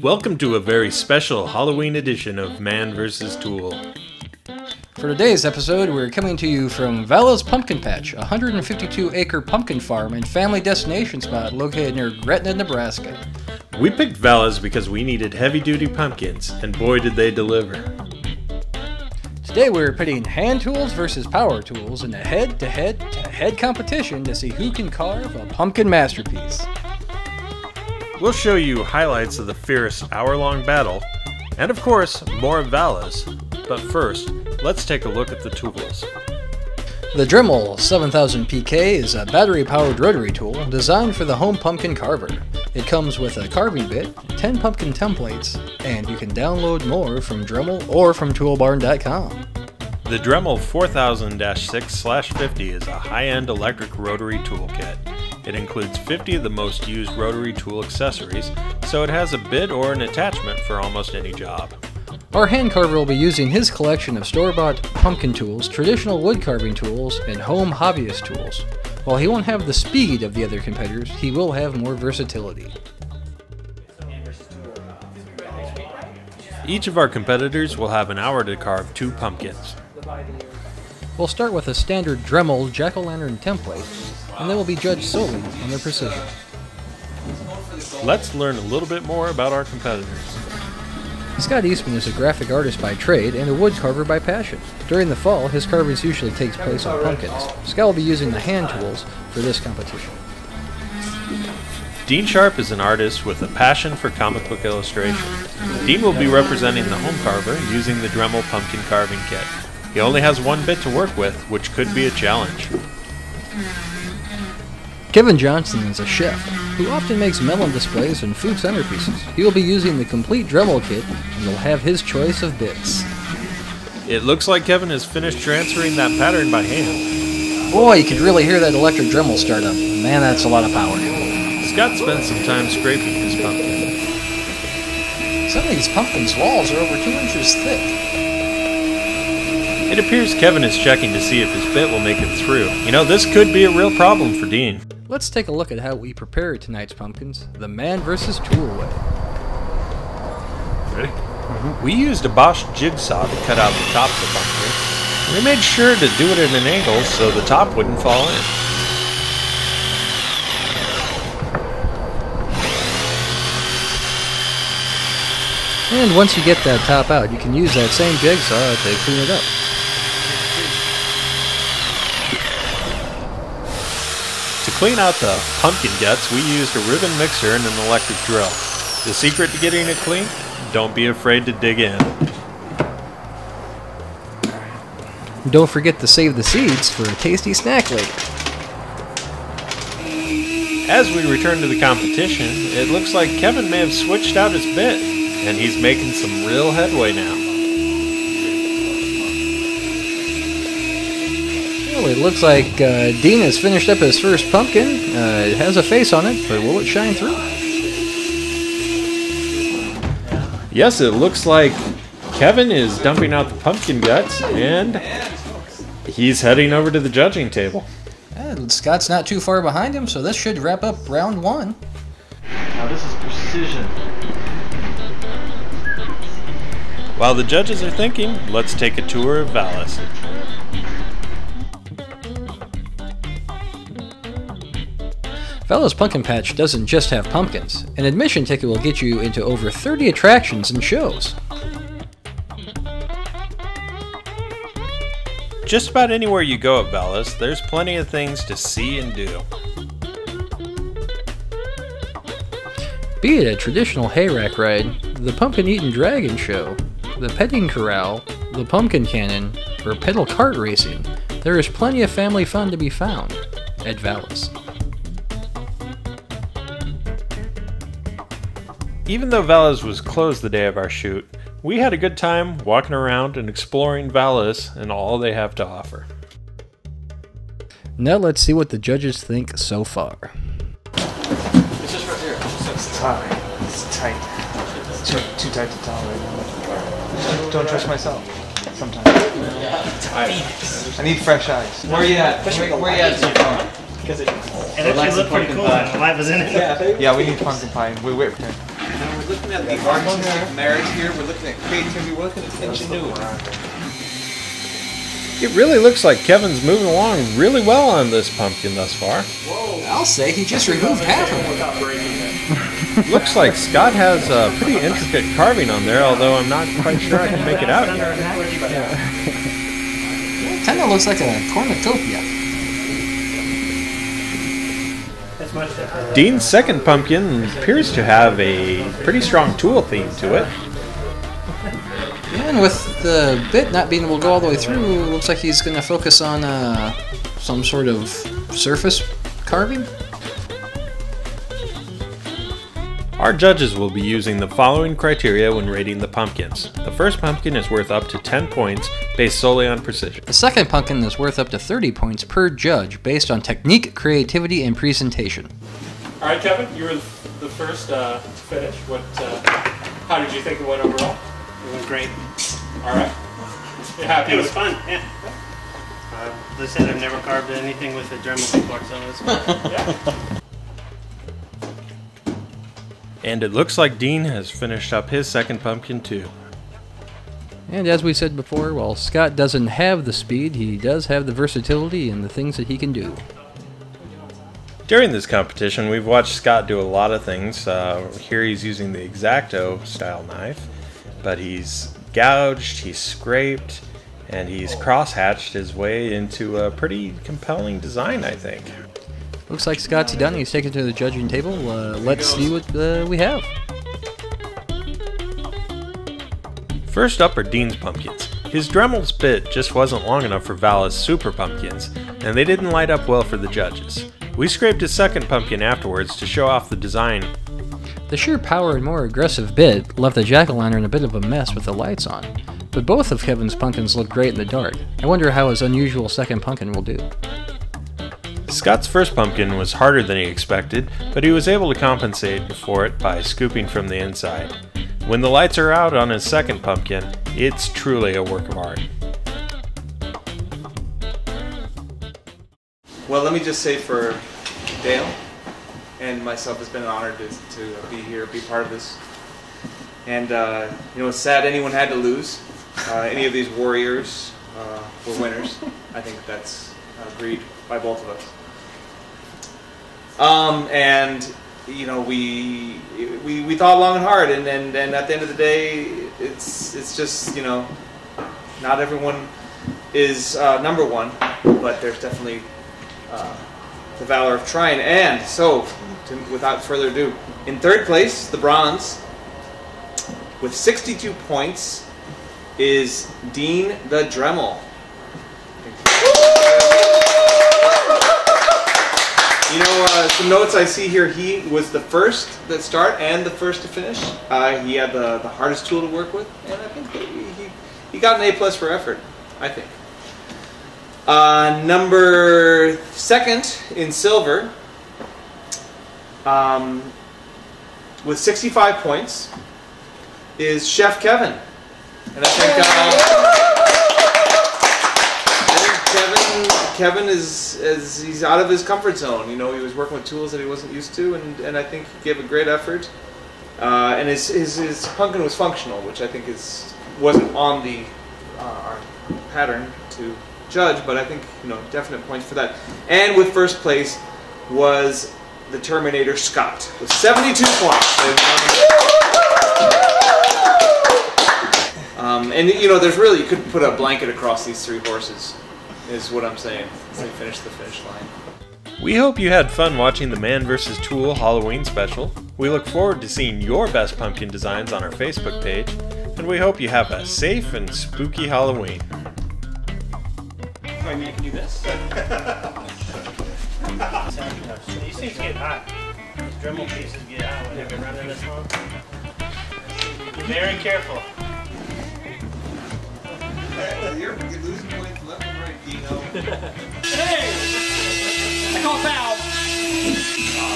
Welcome to a very special Halloween edition of Man vs. Tool. For today's episode, we're coming to you from Vala's Pumpkin Patch, a 152-acre pumpkin farm and family destination spot located near Gretna, Nebraska. We picked Vala's because we needed heavy-duty pumpkins, and boy did they deliver. Today we're pitting hand tools versus power tools in a head-to-head competition to see who can carve a pumpkin masterpiece. We'll show you highlights of the fierce hour-long battle, and of course, more of Vala's. But first, let's take a look at the tools. The Dremel 7000 PK is a battery-powered rotary tool designed for the home pumpkin carver. It comes with a carving bit, 10 pumpkin templates, and you can download more from Dremel or from toolbarn.com. The Dremel 4000-6/50 is a high-end electric rotary toolkit. It includes 50 of the most used rotary tool accessories, so it has a bit or an attachment for almost any job. Our hand carver will be using his collection of store-bought pumpkin tools, traditional wood carving tools, and home hobbyist tools. While he won't have the speed of the other competitors, he will have more versatility. Each of our competitors will have an hour to carve 2 pumpkins. We'll start with a standard Dremel jack-o'-lantern template, and they will be judged solely on their precision. Let's learn a little bit more about our competitors. Scott Eastman is a graphic artist by trade and a wood carver by passion. During the fall, his carvings usually takes place on pumpkins. Scott will be using the hand tools for this competition. Dean Sharp is an artist with a passion for comic book illustration. Dean will be representing the home carver using the Dremel pumpkin carving kit. He only has one bit to work with, which could be a challenge. Kevin Johnson is a chef who often makes melon displays and food centerpieces. He will be using the complete Dremel kit and will have his choice of bits. It looks like Kevin has finished transferring that pattern by hand. Boy, you could really hear that electric Dremel start up. Man, that's a lot of power. Scott spent some time scraping his pumpkin. Some of these pumpkins' walls are over 2 inches thick. It appears Kevin is checking to see if his bit will make it through. You know, this could be a real problem for Dean. Let's take a look at how we prepare tonight's pumpkins, the man versus tool way. Ready? We used a Bosch jigsaw to cut out the top of the pumpkin. We made sure to do it at an angle so the top wouldn't fall in. And once you get that top out, you can use that same jigsaw to clean it up. To clean out the pumpkin guts, we used a ribbon mixer and an electric drill. The secret to getting it clean? Don't be afraid to dig in. Don't forget to save the seeds for a tasty snack later. As we return to the competition, it looks like Kevin may have switched out his bit, and he's making some real headway now. Well, it looks like Dean has finished up his first pumpkin. It has a face on it, but will it shine through? Yes, it looks like Kevin is dumping out the pumpkin guts, and he's heading over to the judging table. Scott's not too far behind him, so this should wrap up round 1. Now this is precision. While the judges are thinking, let's take a tour of Valas. Vala's Pumpkin Patch doesn't just have pumpkins. An admission ticket will get you into over 30 attractions and shows. Just about anywhere you go at Valas, there's plenty of things to see and do. Be it a traditional hayrack ride, the Pumpkin Eatin' Dragon show, the petting corral, the pumpkin cannon, or pedal cart racing, there is plenty of family fun to be found at Valas. Even though Valas was closed the day of our shoot, we had a good time walking around and exploring Valas and all they have to offer. Now let's see what the judges think so far. It's just right here. It's tight. It's tight. It's too tight to tolerate. Don't trust myself. Sometimes. I need fresh eyes. Where are you at? Where are you at? Because it actually looked pretty cool when the light was in it. Yeah, we need pumpkin pie. We wait for him. Now we're looking at the artistic merit here. We're looking at creativity. We're looking at ingenuity. It really looks like Kevin's moving along really well on this pumpkin thus far. I'll say he just removed half of it. Looks like Scott has a pretty intricate carving on there, although I'm not quite sure I can make it out yet. Kind of looks like a cornucopia. Dean's second pumpkin appears to have a pretty strong tool theme to it. And with the bit not being able to go all the way through, looks like he's going to focus on some sort of surface carving. Our judges will be using the following criteria when rating the pumpkins. The first pumpkin is worth up to 10 points based solely on precision. The second pumpkin is worth up to 30 points per judge based on technique, creativity, and presentation. All right, Kevin, you were the first to finish. How did you think it went overall? It went great. All right. You happy? It was fun, yeah. As I said, I've never carved anything with a Dremel before, so it was fun. Yeah. And it looks like Dean has finished up his second pumpkin too. And as we said before, while Scott doesn't have the speed, he does have the versatility and the things that he can do. During this competition, we've watched Scott do a lot of things. Here he's using the X-Acto style knife, but he's gouged, he's scraped, and he's cross-hatched his way into a pretty compelling design, I think. Looks like Scott's done. He's taken to the judging table. Let's see what we have. First up are Dean's pumpkins. His Dremel's bit just wasn't long enough for Vala's super pumpkins, and they didn't light up well for the judges. We scraped his second pumpkin afterwards to show off the design. The sheer power and more aggressive bit left the jack-o'-lantern a bit of a mess with the lights on, but both of Kevin's pumpkins look great in the dark. I wonder how his unusual second pumpkin will do. Scott's first pumpkin was harder than he expected, but he was able to compensate for it by scooping from the inside. When the lights are out on his second pumpkin, it's truly a work of art. Well, let me just say for Dale and myself, it's been an honor to be here, be part of this. And, it's sad anyone had to lose. Any of these warriors were winners. I think that's agreed by both of us. We thought long and hard, and at the end of the day, it's just, not everyone is number one, but there's definitely the valor of trying. And so, without further ado, in third place, the bronze, with 62 points, is Dean the Dremel. Some notes I see here, he was the first to start and the first to finish. He had the hardest tool to work with, and I think he got an A+ for effort, I think. Number second in silver, with 65 points, is Chef Kevin. And I think Kevin he's out of his comfort zone. He was working with tools that he wasn't used to, and I think he gave a great effort. And his pumpkin was functional, which I think wasn't on the our pattern to judge, but I think definite points for that. And with first place was the Terminator Scott with 72 points. And there's really, you could put a blanket across these three horses, is what I'm saying, as they finish the finish line. We hope you had fun watching the Man vs. Tool Halloween special. We look forward to seeing your best pumpkin designs on our Facebook page, and we hope you have a safe and spooky Halloween. I mean, you can do this. These things get hot. These Dremel pieces get hot when you're running this long. Be very careful. You're losing points left and right, Dino. Hey! I call foul!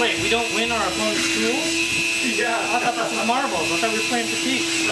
Wait, we don't win our opponent's tools? Yeah. I thought this was marbles. I thought we were playing for keeps.